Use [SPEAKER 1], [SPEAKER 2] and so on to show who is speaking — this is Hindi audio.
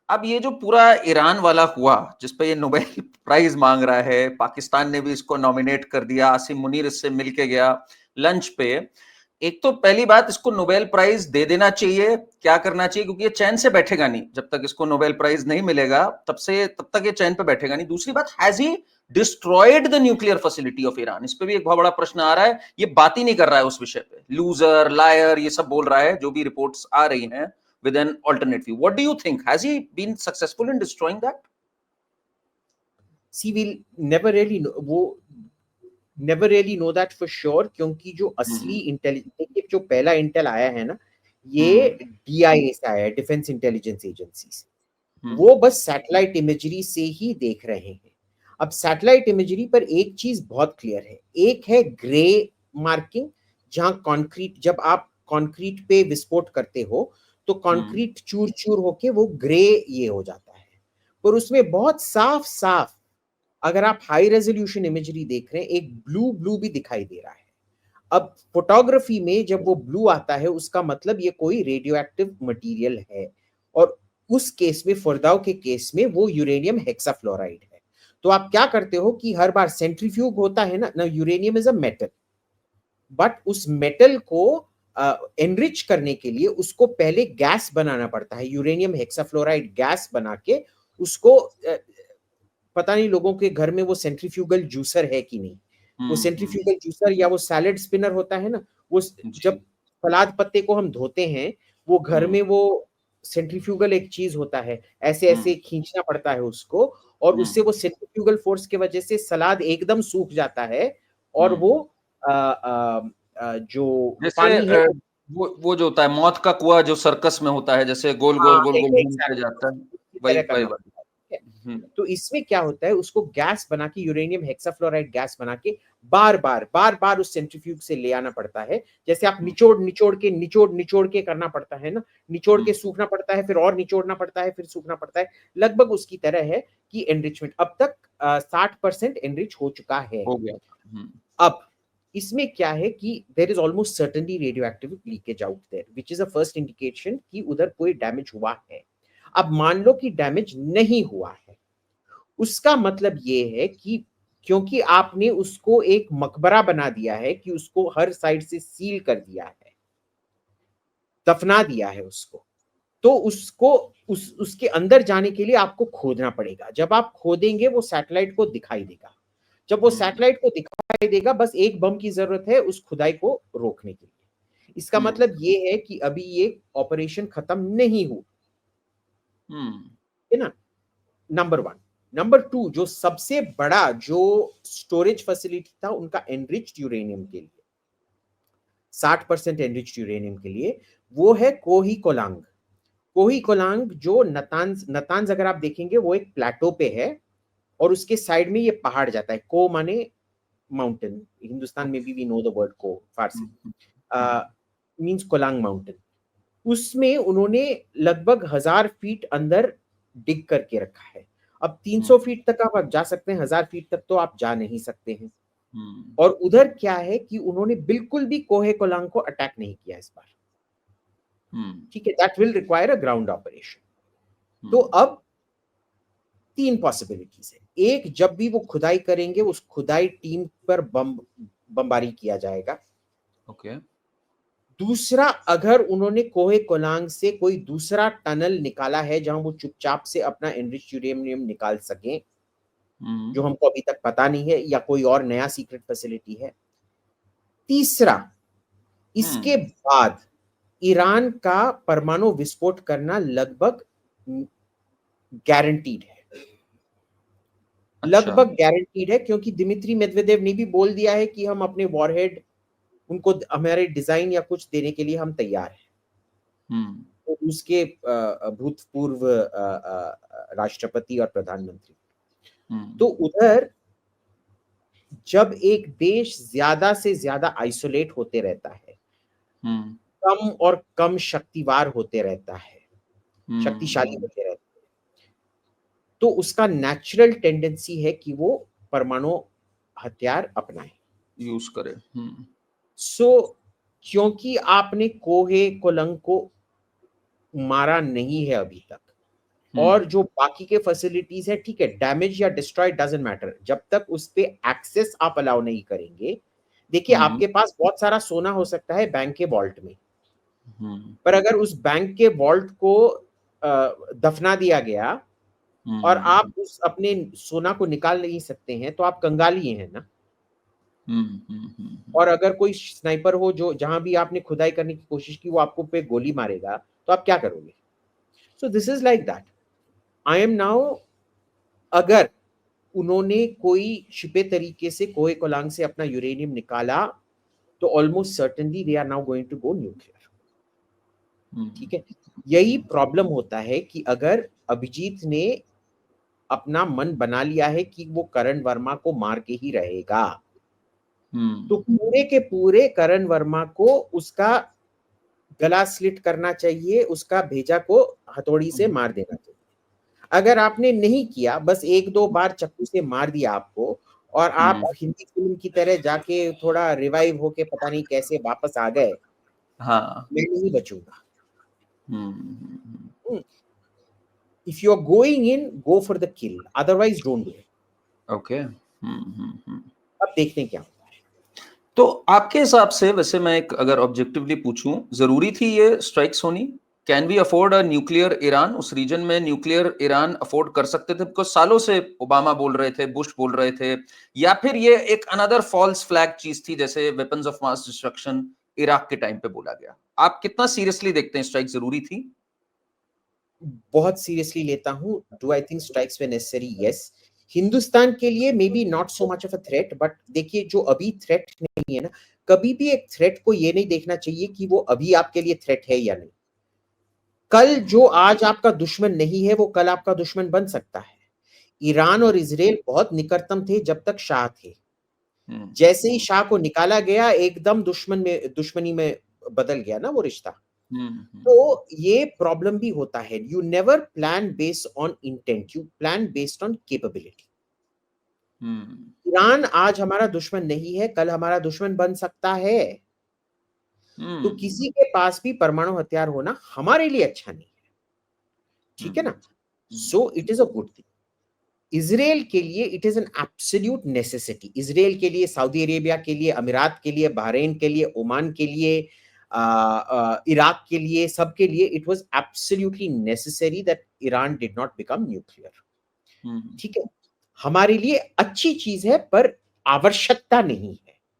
[SPEAKER 1] अब ये जो पूरा ईरान वाला हुआ, जिस पे ये नोबेल प्राइज मांग रहा है, पाकिस्तान ने भी इसको नॉमिनेट कर दिया, आसिम मुनीर इससे मिलके गया लंच पे। एक तो पहली बात, इसको नोबेल प्राइज दे देना चाहिए। क्या करना चाहिए, क्योंकि ये चैन से बैठेगा नहीं जब तक इसको नोबेल प्राइज नहीं मिलेगा, तब तक ये चैन पे बैठेगा नहीं। दूसरी बात, has he destroyed the nuclear facility of Iran, इस पे भी एक बहुत बड़ा प्रश्न आ रहा है। ये बात ही नहीं कर रहा है उस विषय पे, लूजर लायर ये सब बोल रहा है, जो भी रिपोर्ट्स आ रही हैं with an alternate view. What do you think? Has he been successful in destroying that?
[SPEAKER 2] See, we'll never really know, वो never really know that for sure, क्योंकि जो असली इंटेलिजेंस, जो पहला इंटेल आया है ना, ये DIA से आया है, डिफेंस इंटेलिजेंस एजेंसी से। वो बस सैटेलाइट इमेजरी से ही देख रहे हैं। अब सैटेलाइट इमेजरी पर एक चीज बहुत क्लियर है, एक है ग्रे मार्किंग, जहां कंक्रीट, जब आप कंक्रीट पे विस्फोट करते हो तो कंक्रीट चूर चूर होके वो ग्रे ये हो जाता है, पर उसमें बहुत साफ साफ, अगर आप हाई रेजोल्यूशन इमेजरी देख रहे हैं, एक ब्लू ब्लू भी दिखाई दे रहा है। अब फोटोग्राफी में जब वो ब्लू आता है, उसका मतलब ये कोई रेडियो एक्टिव मटीरियल है, और उस केस में, फरदाव के केस में, वो यूरेनियम हेक्साफ्लोराइड है। तो आप क्या करते हो कि हर बार सेंट्रीफ्यूग होता है ना, uranium is a metal, but उस मेटल को एनरिच करने के लिए उसको पहले गैस बनाना पड़ता है, यूरेनियम हेक्साफ्लोराइड गैस बना के उसको, पता नहीं लोगों के घर में वो सेंट्रीफ्यूगल जूसर है कि नहीं, वो सेंट्रीफ्यूगल जूसर या वो सैलेड स्पिनर होता है ना, वो जब सलाद पत्ते को हम धोते हैं, वो घर में वो सेंट्रीफ्यूगल एक चीज होता है, ऐसे ऐसे खींचना पड़ता है उसको, और उससे वो सेंट्रीफ्यूगल फोर्स की वजह से सलाद एकदम सूख जाता है, और वो जो पानी है
[SPEAKER 1] वो जो होता है मौत का कुआं, जो सर्कस में होता है, जैसे गोल गोल गोल गोल घूमते जाता है, वही वही बात।
[SPEAKER 2] तो इसमें क्या होता है, उसको गैस बना के, यूरेनियम हेक्साफ्लोराइड गैस बना के बार बार उस सेंट्रीफ्यूग से ले आना पड़ता है। जैसे आप निचोड़ के करना पड़ता है ना, निचोड़ के सूखना पड़ता है, फिर और निचोड़ना पड़ता है, फिर सूखना पड़ता है, लगभग उसकी तरह है कि एनरिचमेंट अब तक 60% एनरिच हो चुका है।
[SPEAKER 1] हो गया।
[SPEAKER 2] अब इसमें क्या है कि there is almost certainly radioactive leakage out there, which is a first indication कि उधर कोई डैमेज हुआ है। अब मान लो कि डैमेज नहीं हुआ है, उसका मतलब ये है कि क्योंकि आपने उसको एक मकबरा बना दिया है, कि उसको हर साइड से सील कर दिया है, दफना दिया है उसको, तो उसको उसके अंदर जाने के लिए आपको खोदना पड़ेगा। जब आप खोदेंगे वो सैटेलाइट को दिखाई देगा, जब वो सैटेलाइट को दिखाई देगा, बस एक बम की जरूरत है उस खुदाई को रोकने के लिए। इसका मतलब ये है कि अभी ये ऑपरेशन खत्म नहीं हुआ है ना, नंबर वन। नंबर टू, जो सबसे बड़ा जो स्टोरेज फैसिलिटी था उनका एनरिच्ड यूरेनियम के लिए, 60% एनरिच्ड यूरेनियम के लिए, वो है कोही कोलांग। कोही कोलांग जो नतांज अगर आप देखेंगे, वो एक प्लेटो पे है, और उसके साइड में ये पहाड़ जाता है, को माने माउंटेन, हिंदुस्तान में भी वी नो द वर्ड को, फारसी मींस कोलांग माउंटेन। उसमें उन्होंने लगभग 1000 फीट अंदर डिग करके रखा है। अब 300 फीट तक आप जा सकते हैं, 1000 फीट तक तो आप जा नहीं सकते हैं। और उधर क्या है कि उन्होंने बिल्कुल भी कोहे कोलांग को अटैक नहीं किया इस बार, ठीक है, that will require a ground operation. तो अब 3 पॉसिबिलिटीज है। एक, जब भी वो खुदाई करेंगे, उस खुदाई टीम पर बमबारी किया जाएगा।
[SPEAKER 1] ओके।
[SPEAKER 2] दूसरा, अगर उन्होंने कोहे कोलांग से कोई दूसरा टनल निकाला है जहां वो चुपचाप से अपना एनरिच्ड यूरेनियम निकाल सकें, जो हमको अभी तक पता नहीं है, या कोई और नया सीक्रेट फैसिलिटी है। तीसरा, इसके बाद ईरान का परमाणु विस्फोट करना लगभग गारंटीड है। लगभग गारंटीड है, क्योंकि दिमित्री मेदवेदेव ने भी बोल दिया है कि हम अपने वॉरहेड, उनको हमारे डिजाइन या कुछ देने के लिए हम तैयार हैं। तो उसके भूतपूर्व राष्ट्रपति और प्रधानमंत्री। तो उधर जब एक देश ज्यादा से ज्यादा आइसोलेट होते रहता है, कम और कम शक्तिवार होते रहता है, शक्तिशाली होते रहता है, तो उसका नेचुरल टेंडेंसी है कि वो परमाणु हथियार अपनाए,
[SPEAKER 1] यूज करे।
[SPEAKER 2] क्योंकि आपने कोहे कोलंग को मारा नहीं है अभी तक, और जो बाकी के फैसिलिटीज है, ठीक है, डैमेज या डिस्ट्रॉय डजंट मैटर, जब तक उस पे एक्सेस आप अलाउ नहीं करेंगे। देखिए, आपके पास बहुत सारा सोना हो सकता है बैंक के वॉल्ट में, पर अगर उस बैंक के वॉल्ट को दफना दिया गया और आप उस अपने सोना को निकाल नहीं सकते हैं, तो आप कंगाली हैं ना। और अगर कोई स्नाइपर हो जो जहां भी आपने खुदाई करने की कोशिश की, वो आपको पे गोली मारेगा, तो आप क्या करोगे? So this is like that. I am now, अगर उन्होंने कोई छिपे तरीके से कोहे कोलांग से अपना यूरेनियम निकाला, तो almost certainly they are now going to go nuclear. ठीक है, यही प्रॉब्लम होता है कि अगर अभिजीत ने अपना मन बना लिया है कि वो करण वर्मा को मार के ही रहेगा, तो पूरे के पूरे करण वर्मा को उसका गला स्लिट करना चाहिए, उसका भेजा को हथौड़ी से मार देना चाहिए। अगर आपने नहीं किया, बस एक दो बार चक्कू से मार दिया आपको, और आप हिंदी फिल्म की तरह जाके थोड़ा रिवाइव होके पता नहीं कैसे वापस आ गए,
[SPEAKER 1] हाँ,
[SPEAKER 2] मैं नहीं बचूंगा। If you are going in, go for the kill, otherwise don't do it.
[SPEAKER 1] Okay.
[SPEAKER 2] अब देखते हैं क्या होता है।
[SPEAKER 1] तो आपके हिसाब से, वैसे मैं एक अगर ऑब्जेक्टिवली पूछूं, जरूरी थी ये स्ट्राइक्स होनी? Can we afford a nuclear Iran? उस रीजन में न्यूक्लियर ईरान अफोर्ड कर सकते थे? बिकॉज सालों से ओबामा बोल रहे थे, बुश बोल रहे थे, या फिर ये एक अनदर फॉल्स फ्लैग चीज थी, जैसे weapons of mass destruction Iraq के टाइम पे बोला गया? आप कितना सीरियसली देखते हैं स्ट्राइक जरूरी थी?
[SPEAKER 2] बहुत सीरियसली लेता हूं। Do I think strikes way necessary? Yes. Hindustan के लिए may be not so much of a threat, but देखिए, जो अभी थ्रेट नहीं है ना, कभी भी एक थ्रेट को ये नहीं देखना चाहिए कि वो अभी आपके लिए थ्रेट है या नहीं। कल जो आज आपका दुश्मन नहीं है, वो कल आपका दुश्मन बन सकता है। ईरान और इजराइल बहुत निकटतम थे जब तक शाह थे। जैसे ही शाह को निकाला गया, एकदम दुश्मनी में बदल गया ना वो रिश्ता। तो ये प्रॉब्लम भी होता है। You never plan based on intent, you plan based on capability. Iran आज हमारा दुश्मन नहीं है, कल हमारा दुश्मन बन सकता है। तो किसी के पास भी परमाणु हथियार होना हमारे लिए अच्छा नहीं है, ठीक है ना। So it is a good thing. Israel के लिए it is an absolute necessity. Israel के लिए, सऊदी अरेबिया के लिए, अमीरात के लिए, बहरीन के लिए, ओमान के लिए, इराक के लिए, सबके लिए it was absolutely necessary that Iran did not become nuclear. ठीक है, हमारे लिए अच्छी चीज है, पर आवश्यकता नहीं है।